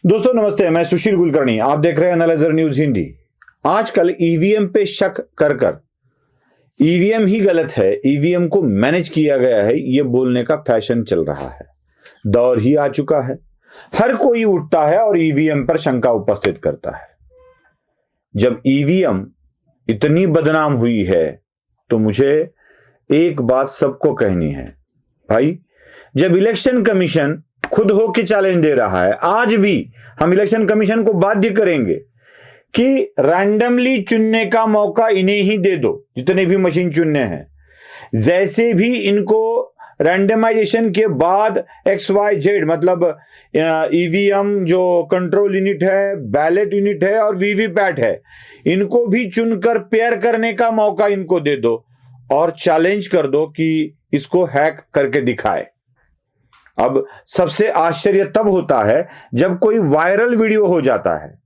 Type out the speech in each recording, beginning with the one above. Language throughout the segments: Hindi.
दोस्तों नमस्ते, मैं सुशील कुलकर्णी। आप देख रहे हैं एनालाइजर न्यूज हिंदी। आजकल ईवीएम पे शक कर कर ईवीएम ही गलत है, ईवीएम को मैनेज किया गया है, ये बोलने का फैशन चल रहा है। दौर ही आ चुका है, हर कोई उठता है और ईवीएम पर शंका उपस्थित करता है। जब ईवीएम इतनी बदनाम हुई है तो मुझे एक बात सबको कहनी है, भाई, जब इलेक्शन कमीशन खुद होके चैलेंज दे रहा है, आज भी हम इलेक्शन कमीशन को बाध्य करेंगे कि रैंडमली चुनने का मौका इन्हें ही दे दो, जितने भी मशीन चुनने हैं। जैसे भी इनको रैंडमाइजेशन के बाद XYZ मतलब ईवीएम जो कंट्रोल यूनिट है, बैलेट यूनिट है और वीवीपैट है, इनको भी चुनकर पेयर करने का मौका इनको दे दो और चैलेंज कर दो कि इसको हैक करके दिखाए। अब सबसे आश्चर्य तब होता है जब कोई वायरल वीडियो हो जाता है।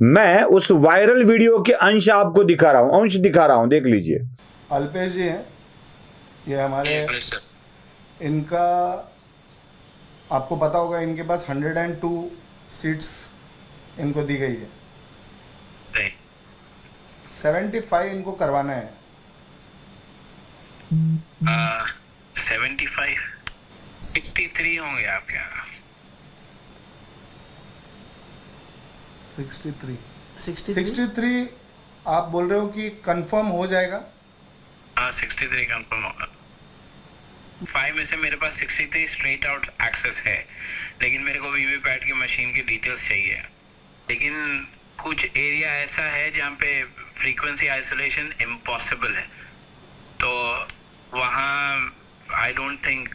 मैं उस वायरल वीडियो के अंश आपको दिखा रहा हूं, देख लीजिए। अल्पेश जी हैं, ये हमारे, इनका आपको पता होगा, इनके पास 102 सीट्स इनको दी गई है। 75 इनको करवाना है। 75 63 होंगे आपके यहाँ। 63 आप बोल रहे हो कि कंफर्म हो जाएगा? हाँ, 63 कंफर्म होगा। 5 में से मेरे पास 63 स्ट्रेट आउट एक्सेस है, लेकिन मेरे को वीवीपैट की मशीन की डिटेल्स चाहिए। लेकिन कुछ एरिया ऐसा है जहाँ पे फ्रीक्वेंसी आइसोलेशन इम्पॉसिबल है, तो वहाँ आई डोंट थिंक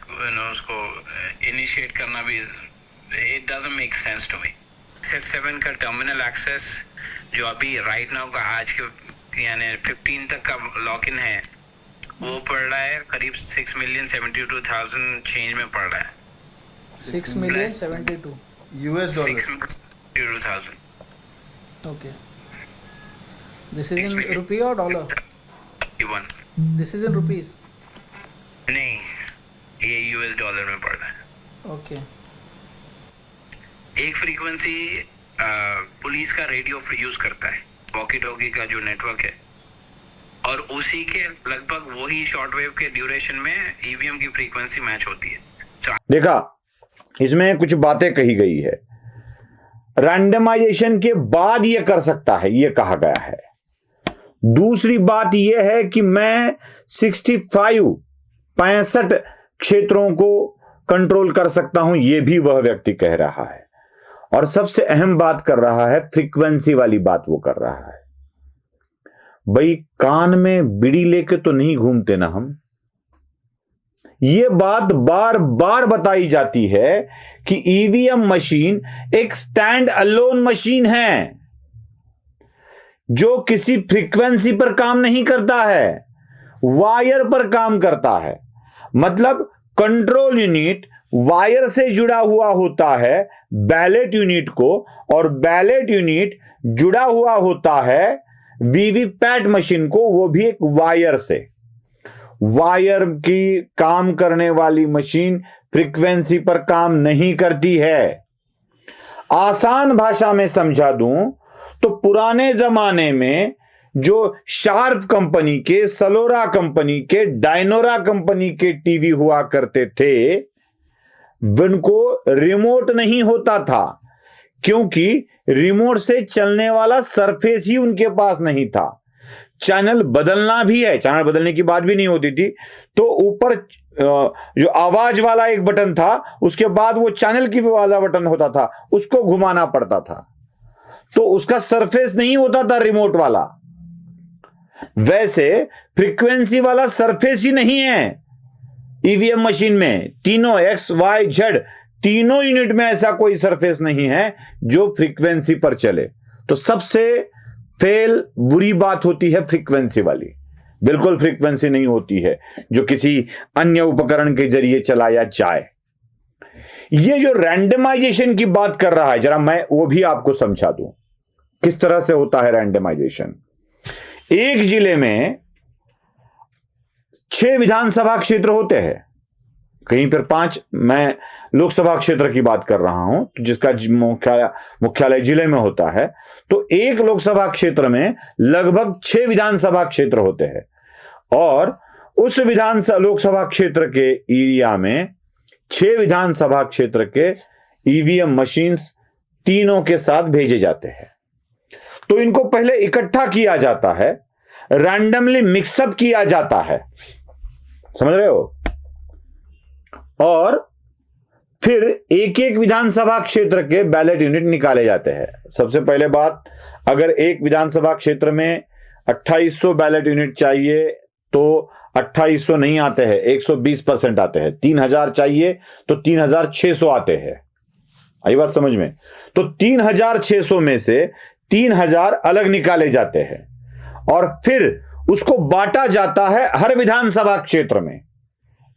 उसको इनिशिएट करना भी it doesn't make sense to me. 7 का टर्मिनल एक्सेस जो अभी राइट नाउ का आज के यानी 15 तक का लॉक इन है, वो पड़ रहा है करीब 6,72,000 चेंज में पड़ रहा है। 6,72,000 US dollar. 6,72,000। Okay. This is in rupee or dollar? 31 This is in rupees. नहीं, ये यूएस डॉलर में पड़ रहा है। Okay. एक फ्रीक्वेंसी पुलिस का रेडियो यूज करता है, वॉकी टॉकी का जो नेटवर्क है, और उसी के लगभग वही शॉर्टवेव के ड्यूरेशन में ईवीएम की फ्रीक्वेंसी मैच होती है। देखा, इसमें कुछ बातें कही गई है। रैंडमाइजेशन के बाद यह कर सकता है, यह कहा गया है। दूसरी बात यह है कि मैं 65 क्षेत्रों को कंट्रोल कर सकता हूं, यह भी वह व्यक्ति कह रहा है। और सबसे अहम बात कर रहा है, फ्रीक्वेंसी वाली बात वो कर रहा है। भाई, कान में बीड़ी लेके तो नहीं घूमते ना हम। यह बात बार बार बताई जाती है कि ईवीएम मशीन एक स्टैंड अलोन मशीन है जो किसी फ्रीक्वेंसी पर काम नहीं करता है, वायर पर काम करता है। मतलब कंट्रोल यूनिट वायर से जुड़ा हुआ होता है बैलेट यूनिट को, और बैलेट यूनिट जुड़ा हुआ होता है वीवीपैट मशीन को, वो भी एक वायर से। वायर की काम करने वाली मशीन फ्रीक्वेंसी पर काम नहीं करती है। आसान भाषा में समझा दूं तो पुराने जमाने में जो शार्प कंपनी के, सलोरा कंपनी के, डायनोरा कंपनी के टीवी हुआ करते थे, उनको रिमोट नहीं होता था, क्योंकि रिमोट से चलने वाला सरफेस ही उनके पास नहीं था। चैनल बदलना भी है, चैनल बदलने की बात भी नहीं होती थी, तो ऊपर जो आवाज वाला एक बटन था, उसके बाद वो चैनल की वाला बटन होता था, उसको घुमाना पड़ता था, तो उसका सरफेस नहीं होता था रिमोट वाला। वैसे फ्रीक्वेंसी वाला सरफेस ही नहीं है ईवीएम मशीन में। तीनों XYZ तीनों यूनिट में ऐसा कोई सरफेस नहीं है जो फ्रीक्वेंसी पर चले। तो सबसे फेल बुरी बात होती है फ्रीक्वेंसी वाली। बिल्कुल फ्रीक्वेंसी नहीं होती है जो किसी अन्य उपकरण के जरिए चलाया जाए। ये जो रैंडमाइजेशन की बात कर रहा है, जरा मैं वो भी आपको समझा दूं किस तरह से होता है रैंडमाइजेशन। एक जिले में 6 विधानसभा क्षेत्र होते हैं, कहीं पर 5, मैं लोकसभा क्षेत्र की बात कर रहा हूं, तो जिसका मुख्यालय जिले में होता है, तो एक लोकसभा क्षेत्र में लगभग 6 विधानसभा क्षेत्र होते हैं, और उस लोकसभा क्षेत्र के एरिया में 6 विधानसभा क्षेत्र के ईवीएम मशीन्स तीनों के साथ भेजे जाते हैं। तो इनको पहले इकट्ठा किया जाता है, रैंडमली मिक्सअप किया जाता है, समझ रहे हो, और फिर एक एक विधानसभा क्षेत्र के बैलेट यूनिट निकाले जाते हैं। सबसे पहले बात, अगर एक विधानसभा क्षेत्र में 2800 बैलेट यूनिट चाहिए तो 2800 नहीं आते हैं, 120% आते हैं। 3000 चाहिए तो 3600 आते हैं। आई बात समझ में? तो 3600 में से 3000 अलग निकाले जाते हैं और फिर उसको बांटा जाता है हर विधानसभा क्षेत्र में।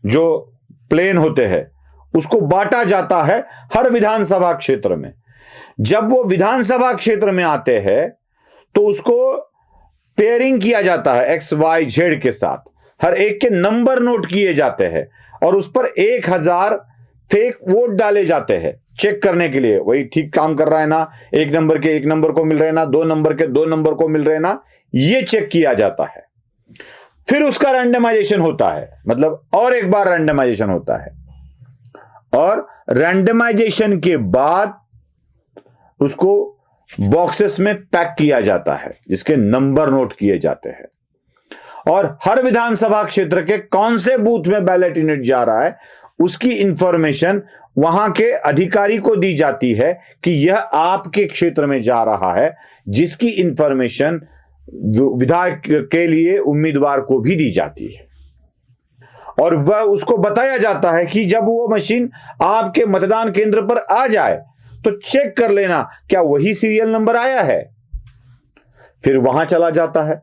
जो प्लेन होते हैं उसको बांटा जाता है हर विधानसभा क्षेत्र में। जब वो विधानसभा क्षेत्र में आते हैं तो उसको पेयरिंग किया जाता है XYZ के साथ, हर एक के नंबर नोट किए जाते हैं और उस पर 1000 फेक वोट डाले जाते हैं चेक करने के लिए, वही ठीक काम कर रहा है ना, 1 नंबर के 1 नंबर को मिल रहे हैं ना, 2 नंबर के 2 नंबर को मिल रहे हैं ना, ये चेक किया जाता है। फिर उसका रैंडमाइजेशन होता है, मतलब और एक बार रैंडमाइजेशन होता है, और रैंडमाइजेशन के बाद उसको बॉक्सेस में पैक किया जाता है जिसके नंबर नोट किए जाते हैं, और हर विधानसभा क्षेत्र के कौन से बूथ में बैलेट यूनिट जा रहा है उसकी इंफॉर्मेशन वहां के अधिकारी को दी जाती है कि यह आपके क्षेत्र में जा रहा है, जिसकी इंफॉर्मेशन विधायक के लिए उम्मीदवार को भी दी जाती है। और वह उसको बताया जाता है कि जब वो मशीन आपके मतदान केंद्र पर आ जाए तो चेक कर लेना क्या वही सीरियल नंबर आया है। फिर वहां चला जाता है,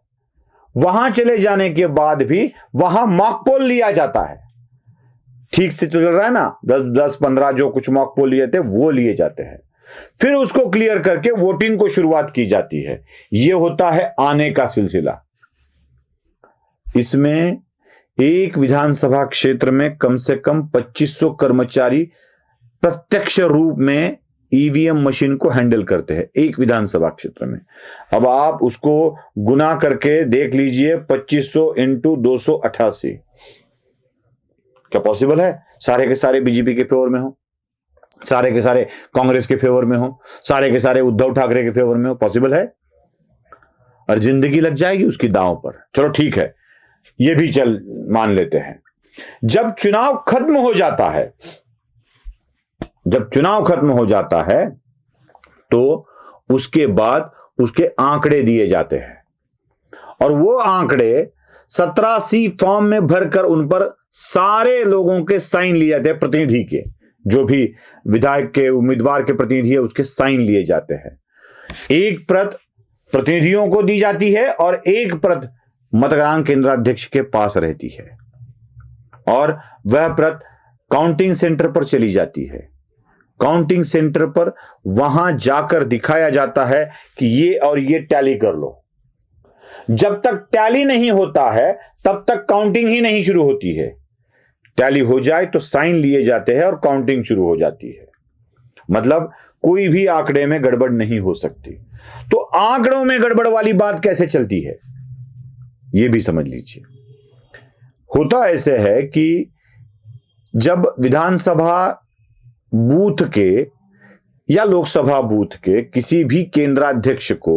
वहां चले जाने के बाद भी वहां मॉक पोल लिया जाता है, ठीक से चल रहा है ना, 10-15 जो कुछ मॉक पोल लिए थे वो लिए जाते हैं। फिर उसको क्लियर करके वोटिंग को शुरुआत की जाती है। यह होता है आने का सिलसिला। इसमें एक विधानसभा क्षेत्र में कम से कम 2500 कर्मचारी प्रत्यक्ष रूप में ईवीएम मशीन को हैंडल करते हैं एक विधानसभा क्षेत्र में। अब आप उसको गुना करके देख लीजिए, 2500 × 288, क्या पॉसिबल है सारे के सारे बीजेपी के फेवर में हो, सारे के सारे कांग्रेस के फेवर में हो, सारे के सारे उद्धव ठाकरे के फेवर में हो? पॉसिबल है? और जिंदगी लग जाएगी उसकी दांव पर। चलो ठीक है, ये भी चल मान लेते हैं। जब चुनाव खत्म हो जाता है, जब चुनाव खत्म हो जाता है तो उसके बाद उसके आंकड़े दिए जाते हैं, और वो आंकड़े 17C फॉर्म में भरकर उन पर सारे लोगों के साइन लिए जाते हैं, प्रतिनिधि के, जो भी विधायक के उम्मीदवार के प्रतिनिधि है उसके साइन लिए जाते हैं। एक प्रत प्रतिनिधियों को दी जाती है और एक प्रत मतदान केंद्राध्यक्ष के पास रहती है, और वह प्रत काउंटिंग सेंटर पर चली जाती है। काउंटिंग सेंटर पर वहां जाकर दिखाया जाता है कि ये और ये टैली कर लो। जब तक टैली नहीं होता है तब तक काउंटिंग ही नहीं शुरू होती है। टैली हो जाए तो साइन लिए जाते हैं और काउंटिंग शुरू हो जाती है। मतलब कोई भी आंकड़े में गड़बड़ नहीं हो सकती। तो आंकड़ों में गड़बड़ वाली बात कैसे चलती है यह भी समझ लीजिए। होता ऐसे है कि जब विधानसभा बूथ के या लोकसभा बूथ के किसी भी केंद्राध्यक्ष को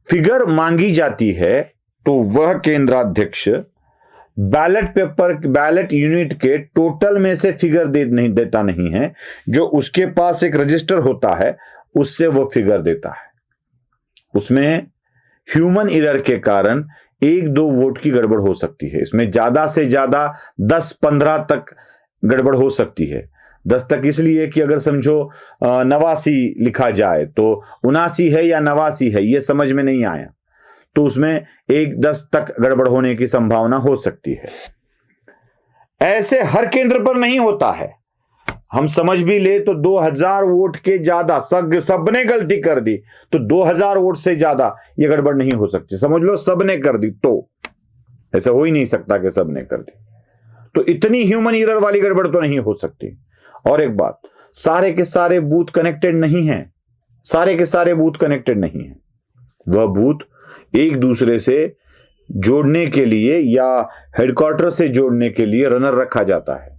फिगर मांगी जाती है तो वह केंद्राध्यक्ष बैलेट यूनिट के टोटल में से फिगर देता नहीं है, जो उसके पास एक रजिस्टर होता है उससे वो फिगर देता है। उसमें ह्यूमन एरर के कारण 1-2 वोट की गड़बड़ हो सकती है। इसमें ज्यादा से ज्यादा 10-15 तक गड़बड़ हो सकती है। 10 तक इसलिए कि अगर समझो 89 लिखा जाए तो 79 है या 89 है ये समझ में नहीं आया तो उसमें 1-10 तक गड़बड़ होने की संभावना हो सकती है। ऐसे हर केंद्र पर नहीं होता है। हम समझ भी ले तो 2000 वोट के ज्यादा सबने गलती कर दी तो 2000 वोट से ज्यादा ये गड़बड़ नहीं हो सकती। समझ लो सबने कर दी तो ऐसा हो ही नहीं सकता कि सबने कर दी। तो इतनी ह्यूमन एरर वाली गड़बड़ तो नहीं हो सकती। और एक बात, सारे के सारे बूथ कनेक्टेड नहीं हैं, सारे के सारे बूथ कनेक्टेड नहीं हैं। वह बूथ एक दूसरे से जोड़ने के लिए या हेडक्वार्टर से जोड़ने के लिए रनर रखा जाता है,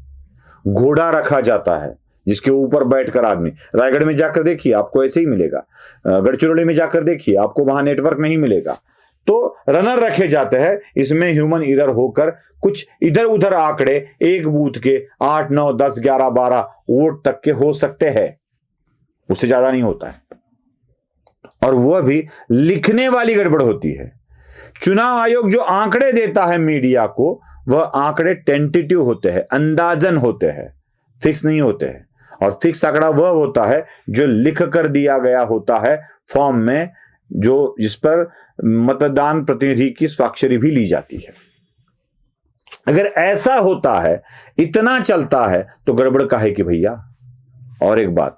घोड़ा रखा जाता है जिसके ऊपर बैठकर आदमी, रायगढ़ में जाकर देखिए आपको ऐसे ही मिलेगा, गढ़चिरौली में जाकर देखिए आपको वहां नेटवर्क नहीं मिलेगा। तो रनर रखे जाते हैं, इसमें ह्यूमन एरर होकर कुछ इधर उधर आंकड़े एक बूथ के 8, 9, 10, 11, 12 वोट तक के हो सकते हैं, उससे ज्यादा नहीं होता है। और वह भी लिखने वाली गड़बड़ होती है। चुनाव आयोग जो आंकड़े देता है मीडिया को, वह आंकड़े टेंटेटिव होते हैं, अंदाजन होते हैं, फिक्स नहीं होते हैं। और फिक्स आंकड़ा वह होता है जो लिख कर दिया गया होता है फॉर्म में, जो जिस पर मतदान प्रतिनिधि की स्वाक्षरी भी ली जाती है। अगर ऐसा होता है, इतना चलता है, तो गड़बड़ काहे की भैया। और एक बात,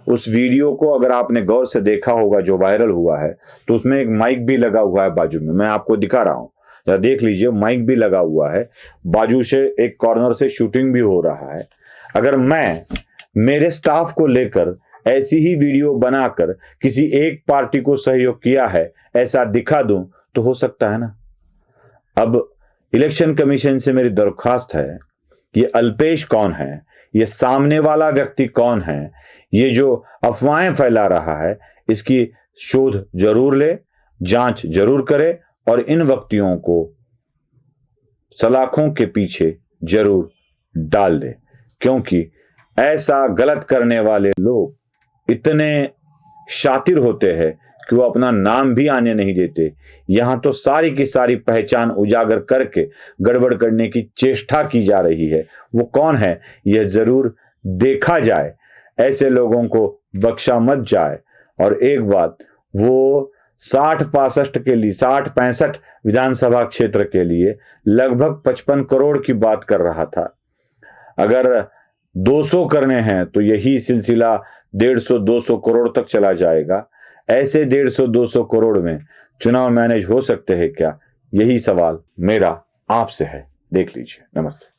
उस वीडियो को अगर आपने गौर से देखा होगा जो वायरल हुआ है, तो उसमें एक माइक भी लगा हुआ है बाजू में, मैं आपको दिखा रहा हूं, जरा देख लीजिए, माइक भी लगा हुआ है, बाजू से एक कॉर्नर से शूटिंग भी हो रहा है। अगर मैं मेरे स्टाफ को लेकर ऐसी ही वीडियो बनाकर किसी एक पार्टी को सहयोग किया है ऐसा दिखा दूं, तो हो सकता है ना। अब इलेक्शन कमीशन से मेरी दरख्वास्त है, ये अल्पेश कौन है, ये सामने वाला व्यक्ति कौन है, ये जो अफवाहें फैला रहा है, इसकी शोध जरूर ले, जांच जरूर करे और इन व्यक्तियों को सलाखों के पीछे जरूर डाल दे। क्योंकि ऐसा गलत करने वाले लोग इतने शातिर होते हैं कि वो अपना नाम भी आने नहीं देते। यहां तो सारी की सारी पहचान उजागर करके गड़बड़ करने की चेष्टा की जा रही है। वो कौन है यह जरूर देखा जाए, ऐसे लोगों को बख्शा मत जाए। और एक बात, वो 60-65 के लिए, 60-65 विधानसभा क्षेत्र के लिए लगभग 55 करोड़ की बात कर रहा था। अगर 200 करने हैं तो यही सिलसिला 150-200 करोड़ तक चला जाएगा। ऐसे 150-200 करोड़ में चुनाव मैनेज हो सकते हैं क्या, यही सवाल मेरा आपसे है। देख लीजिए। नमस्ते।